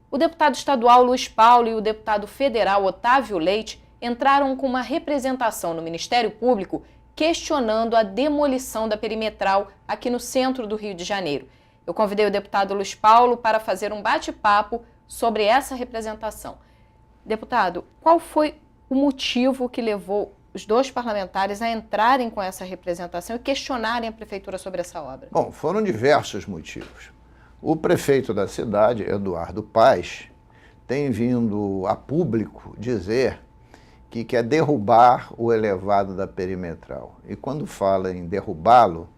O deputado estadual Luiz Paulo e o deputado federal Otávio Leite entraram com uma representação no Ministério Público questionando a demolição da perimetral aqui no centro do Rio de Janeiro. Eu convidei o deputado Luiz Paulo para fazer um bate-papo sobre essa representação. Deputado, qual foi o motivo que levou os dois parlamentares a entrarem com essa representação e questionarem a prefeitura sobre essa obra? Bom, foram diversos motivos. O prefeito da cidade, Eduardo Paes, tem vindo a público dizer que quer derrubar o elevado da perimetral. E quando fala em derrubá-lo,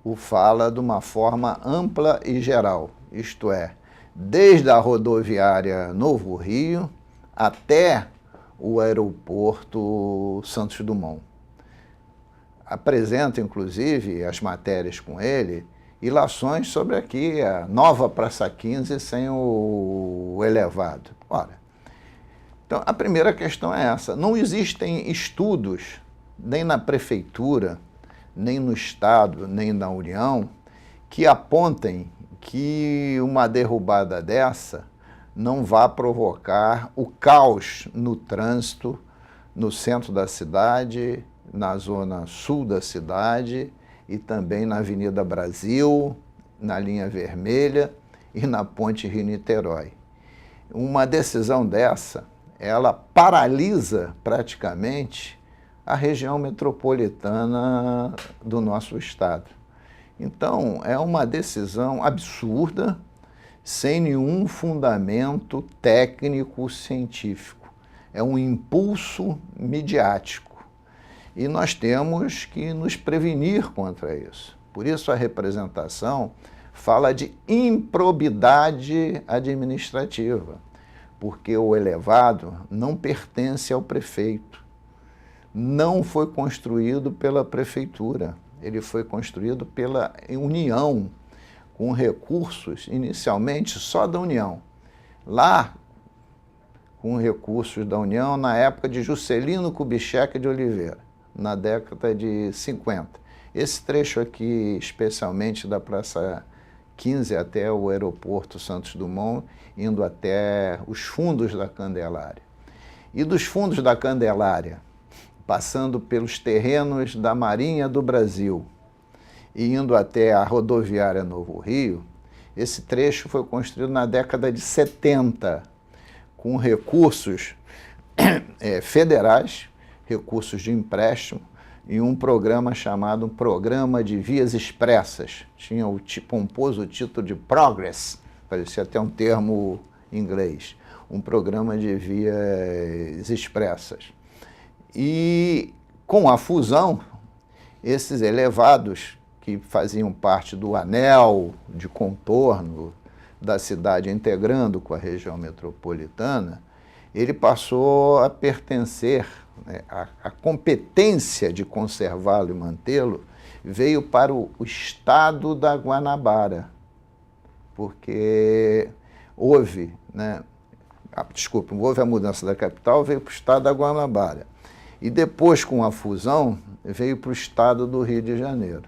o fala de uma forma ampla e geral, isto é, desde a rodoviária Novo Rio até o aeroporto Santos Dumont. Apresenta, inclusive, as matérias com ele, ilações sobre aqui a nova Praça 15 sem o elevado. Ora, então a primeira questão é essa. Não existem estudos, nem na prefeitura, nem no Estado, nem na União, que apontem que uma derrubada dessa não vá provocar o caos no trânsito no centro da cidade, na zona sul da cidade e também na Avenida Brasil, na linha vermelha e na Ponte Rio-Niterói. Uma decisão dessa, ela paralisa praticamente a região metropolitana do nosso estado. Então, é uma decisão absurda, sem nenhum fundamento técnico científico. É um impulso midiático. E nós temos que nos prevenir contra isso. Por isso a representação fala de improbidade administrativa, porque o elevado não pertence ao prefeito. Não foi construído pela prefeitura, ele foi construído pela União, com recursos inicialmente só da União. Lá, com recursos da União, na época de Juscelino Kubitschek de Oliveira, na década de 50. Esse trecho aqui, especialmente da Praça 15 até o aeroporto Santos Dumont, indo até os fundos da Candelária. E dos fundos da Candelária, passando pelos terrenos da Marinha do Brasil e indo até a rodoviária Novo Rio, esse trecho foi construído na década de 70, com recursos federais, recursos de empréstimo, e um programa chamado Programa de Vias Expressas. Tinha o pomposo título de Progress, parecia até um termo em inglês, um programa de vias expressas. E com a fusão, esses elevados que faziam parte do anel de contorno da cidade, integrando com a região metropolitana, ele passou a pertencer, né, a competência de conservá-lo e mantê-lo veio para o estado da Guanabara, porque houve, né, houve a mudança da capital, veio para o estado da Guanabara. E depois, com a fusão, veio para o estado do Rio de Janeiro,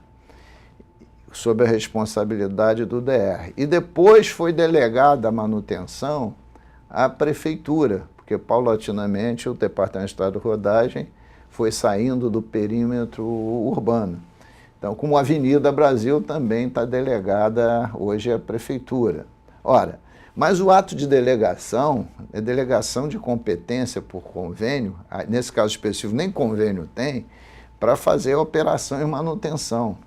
sob a responsabilidade do DR. E depois foi delegada a manutenção à prefeitura, porque paulatinamente o Departamento de Estrada de Rodagem foi saindo do perímetro urbano. Então, como a Avenida Brasil também está delegada hoje à prefeitura. Ora, mas o ato de delegação é delegação de competência por convênio, nesse caso específico nem convênio tem, para fazer a operação e manutenção,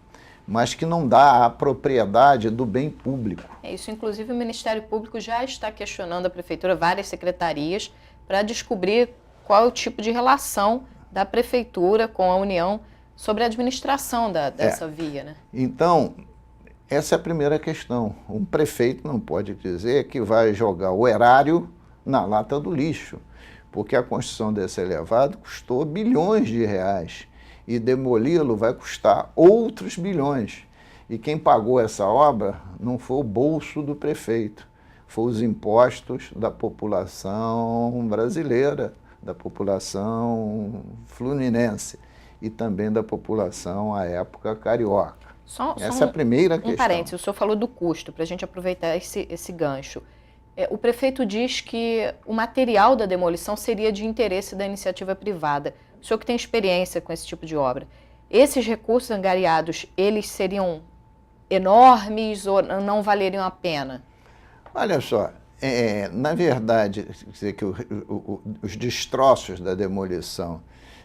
mas que não dá a propriedade do bem público. Isso, inclusive, o Ministério Público já está questionando a Prefeitura, várias secretarias, para descobrir qual é o tipo de relação da Prefeitura com a União sobre a administração dessa via, né? Então, essa é a primeira questão. Um prefeito não pode dizer que vai jogar o erário na lata do lixo, porque a construção desse elevado custou bilhões de reais e demoli-lo vai custar outros bilhões. E quem pagou essa obra não foi o bolso do prefeito, foi os impostos da população brasileira, da população fluminense e também da população, à época, carioca. Essa é a primeira questão. Parênteses, o senhor falou do custo, para a gente aproveitar esse gancho. O prefeito diz que o material da demolição seria de interesse da iniciativa privada. O senhor que tem experiência com esse tipo de obra, esses recursos angariados, eles seriam enormes ou não valeriam a pena? Olha só, na verdade, dizer que os destroços da demolição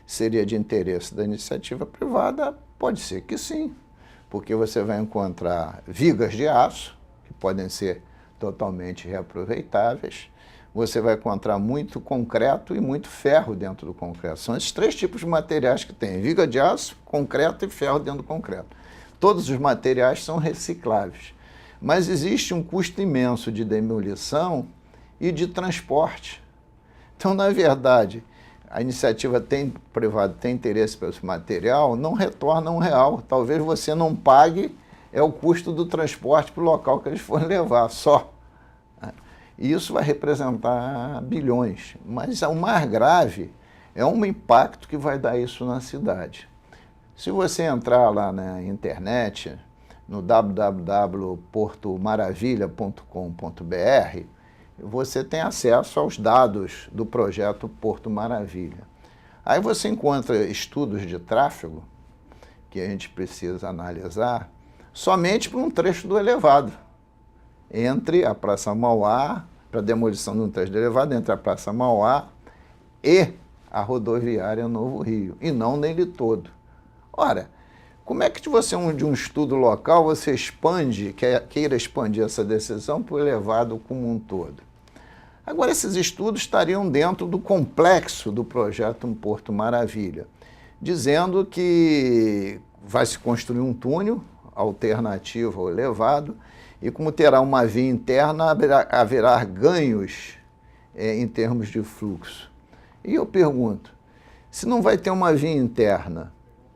seria de interesse da iniciativa privada, pode ser que sim, porque você vai encontrar vigas de aço, que podem ser totalmente reaproveitáveis, você vai encontrar muito concreto e muito ferro dentro do concreto. São esses três tipos de materiais que tem: viga de aço, concreto e ferro dentro do concreto. Todos os materiais são recicláveis, mas existe um custo imenso de demolição e de transporte. Então, na verdade, a iniciativa privada tem interesse pelo material, não retorna R$1. Talvez você não pague o custo do transporte para o local que eles forem levar, só. E isso vai representar bilhões. Mas o mais grave é um impacto que vai dar isso na cidade. Se você entrar lá na internet, no www.portomaravilha.com.br, você tem acesso aos dados do projeto Porto Maravilha. Aí você encontra estudos de tráfego que a gente precisa analisar somente para um trecho do elevado, entre a Praça Mauá, para demolição de um trecho do elevado, entre a Praça Mauá e a rodoviária Novo Rio, e não nele todo. Ora, como é que de um estudo local você queira expandir essa decisão para o elevado como um todo? Agora, esses estudos estariam dentro do complexo do projeto Porto Maravilha, dizendo que vai se construir um túnel alternativo ao elevado, e como terá uma via interna, haverá ganhos em termos de fluxo. E eu pergunto, se não vai ter uma via interna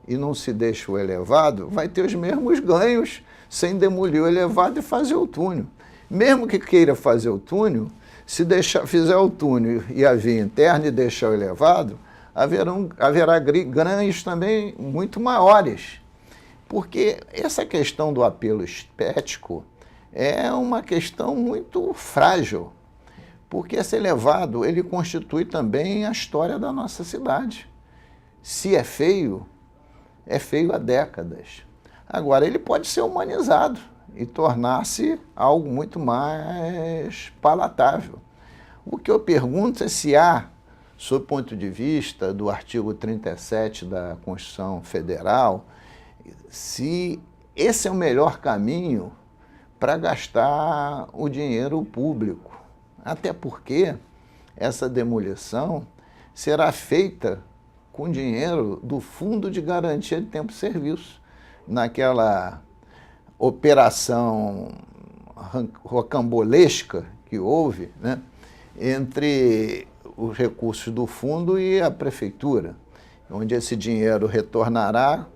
e não se deixa o elevado, vai ter os mesmos ganhos sem demolir o elevado e fazer o túnel. Mesmo que queira fazer o túnel, se fizer o túnel e a via interna e deixar o elevado, haverá ganhos também muito maiores. Porque essa questão do apelo estético é uma questão muito frágil, porque esse elevado ele constitui também a história da nossa cidade. Se é feio há décadas. Agora, ele pode ser humanizado e tornar-se algo muito mais palatável. O que eu pergunto é se há, sob o ponto de vista do artigo 37 da Constituição Federal, se esse é o melhor caminho para gastar o dinheiro público. Até porque essa demolição será feita com dinheiro do Fundo de Garantia de Tempo de Serviço. Naquela operação rocambolesca que houve, né, entre os recursos do fundo e a prefeitura, onde esse dinheiro retornará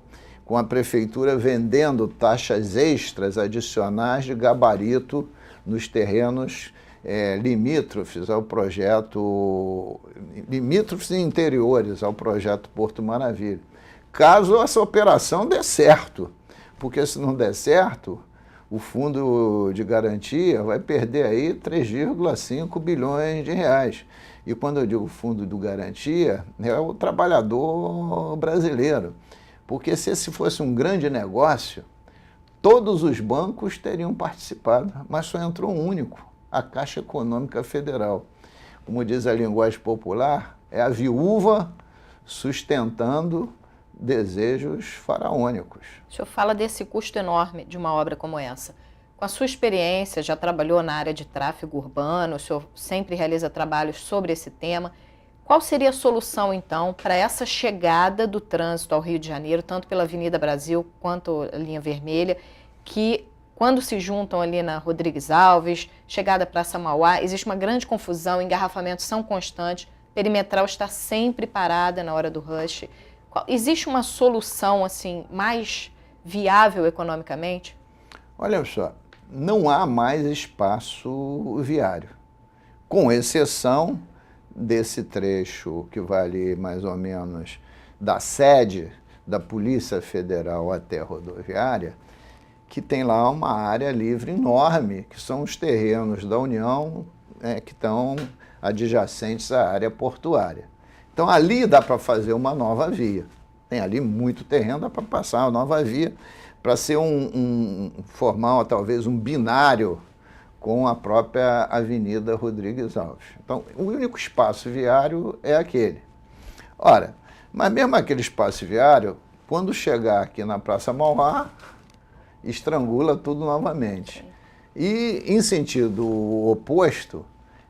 com a prefeitura vendendo taxas extras adicionais de gabarito nos terrenos limítrofes ao projeto, limítrofes e interiores ao projeto Porto Maravilha. Caso essa operação dê certo, porque se não der certo, o Fundo de Garantia vai perder aí 3,5 bilhões de reais. E quando eu digo Fundo de Garantia, é o trabalhador brasileiro. Porque se esse fosse um grande negócio, todos os bancos teriam participado, mas só entrou um único, a Caixa Econômica Federal. Como diz a linguagem popular, é a viúva sustentando desejos faraônicos. O senhor fala desse custo enorme de uma obra como essa. Com a sua experiência, já trabalhou na área de tráfego urbano, o senhor sempre realiza trabalhos sobre esse tema. Qual seria a solução, então, para essa chegada do trânsito ao Rio de Janeiro, tanto pela Avenida Brasil quanto a linha vermelha, que, quando se juntam ali na Rodrigues Alves, chegada à Praça Mauá, existe uma grande confusão, engarrafamentos são constantes, perimetral está sempre parada na hora do rush. Existe uma solução assim mais viável economicamente? Olha só, não há mais espaço viário, com exceção desse trecho que vai ali mais ou menos da sede da Polícia Federal até a rodoviária, que tem lá uma área livre enorme, que são os terrenos da União que estão adjacentes à área portuária. Então, ali dá para fazer uma nova via. Tem ali muito terreno, dá para passar uma nova via, para ser formar talvez um binário com a própria Avenida Rodrigues Alves. Então, o único espaço viário é aquele. Ora, mas mesmo aquele espaço viário, quando chegar aqui na Praça Mauá, estrangula tudo novamente. E, em sentido oposto,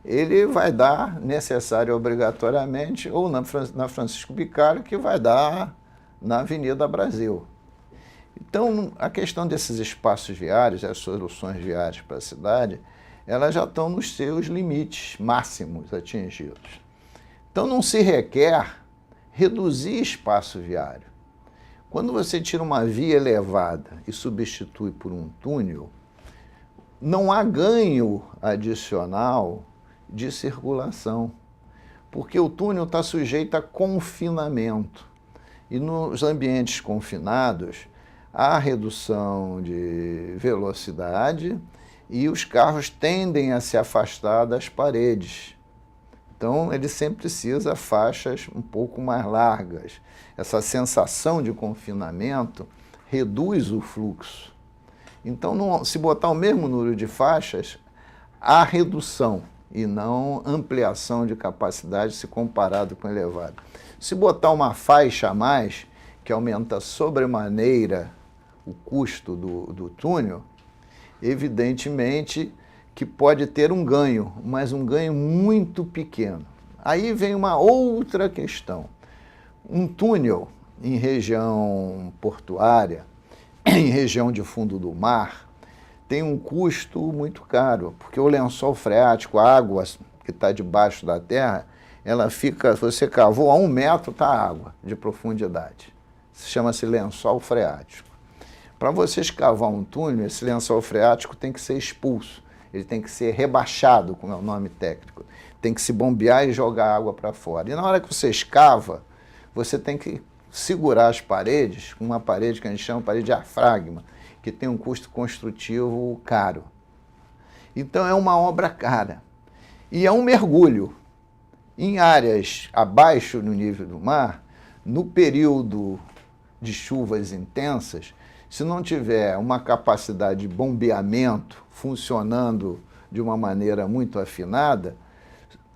ele vai dar, necessário obrigatoriamente, ou na Francisco Bicalho, que vai dar na Avenida Brasil. Então, a questão desses espaços viários, as soluções viárias para a cidade, elas já estão nos seus limites máximos atingidos. Então, não se requer reduzir espaço viário. Quando você tira uma via elevada e substitui por um túnel, não há ganho adicional de circulação, porque o túnel está sujeito a confinamento. E nos ambientes confinados, há redução de velocidade e os carros tendem a se afastar das paredes. Então, ele sempre precisa de faixas um pouco mais largas. Essa sensação de confinamento reduz o fluxo. Então, se botar o mesmo número de faixas, há redução e não ampliação de capacidade se comparado com o elevado. Se botar uma faixa a mais, que aumenta sobremaneira o custo do túnel, evidentemente que pode ter um ganho, mas um ganho muito pequeno. Aí vem uma outra questão. Um túnel em região portuária, em região de fundo do mar, tem um custo muito caro, porque o lençol freático, a água que está debaixo da terra, ela fica, você cavou a 1 metro, está a água de profundidade. Chama-se lençol freático. Para você escavar um túnel, esse lençol freático tem que ser expulso. Ele tem que ser rebaixado, como é o nome técnico. Tem que se bombear e jogar água para fora. E na hora que você escava, você tem que segurar as paredes, com uma parede que a gente chama de parede de diafragma, que tem um custo construtivo caro. Então é uma obra cara. E é um mergulho. Em áreas abaixo no nível do mar, no período de chuvas intensas, se não tiver uma capacidade de bombeamento funcionando de uma maneira muito afinada,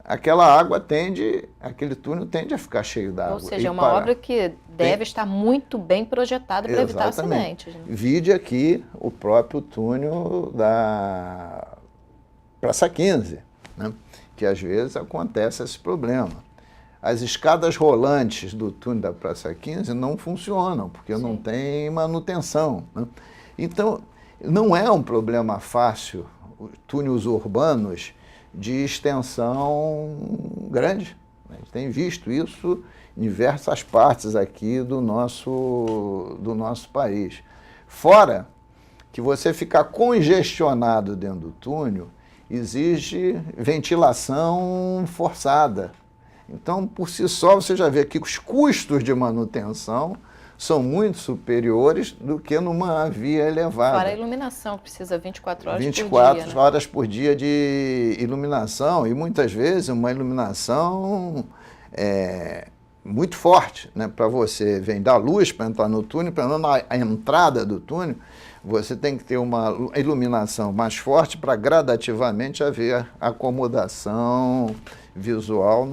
aquele túnel tende a ficar cheio d'água. Ou seja, é uma obra que deve estar muito bem projetada para evitar acidentes. Né? Vide aqui o próprio túnel da Praça 15, né? Que às vezes acontece esse problema. As escadas rolantes do túnel da Praça 15 não funcionam, porque não tem manutenção. Né? Então, não é um problema fácil, túneis urbanos de extensão grande. A gente tem visto isso em diversas partes aqui do nosso país. Fora que você ficar congestionado dentro do túnel exige ventilação forçada. Então, por si só, você já vê que os custos de manutenção são muito superiores do que numa via elevada. Para a iluminação, que precisa 24 horas por dia. 24 horas por dia de iluminação, e muitas vezes uma iluminação muito forte, né? Para você vem da luz para entrar no túnel, para na entrada do túnel, você tem que ter uma iluminação mais forte para gradativamente haver acomodação visual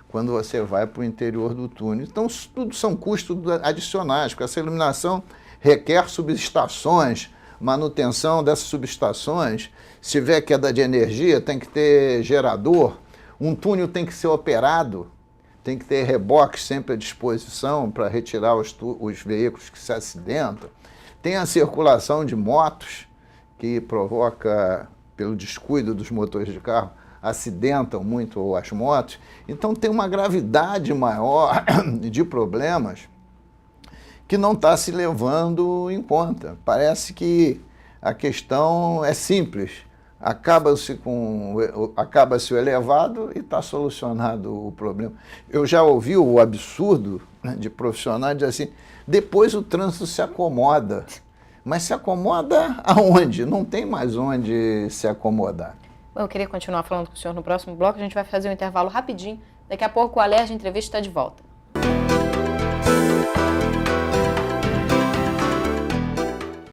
quando você vai para o interior do túnel. Então, tudo são custos adicionais, porque essa iluminação requer subestações, manutenção dessas subestações. Se tiver queda de energia, tem que ter gerador. Um túnel tem que ser operado, tem que ter reboques sempre à disposição para retirar os veículos que se acidentam. Tem a circulação de motos, que provoca, pelo descuido dos motores de carro, acidentam muito as motos. Então tem uma gravidade maior de problemas que não está se levando em conta. Parece que a questão é simples. Acaba-se o elevado e está solucionado o problema. Eu já ouvi o absurdo, né, de profissionais dizer assim, depois o trânsito se acomoda. Mas se acomoda aonde? Não tem mais onde se acomodar. Bom, eu queria continuar falando com o senhor no próximo bloco, a gente vai fazer um intervalo rapidinho. Daqui a pouco o Alerj Entrevista está de volta.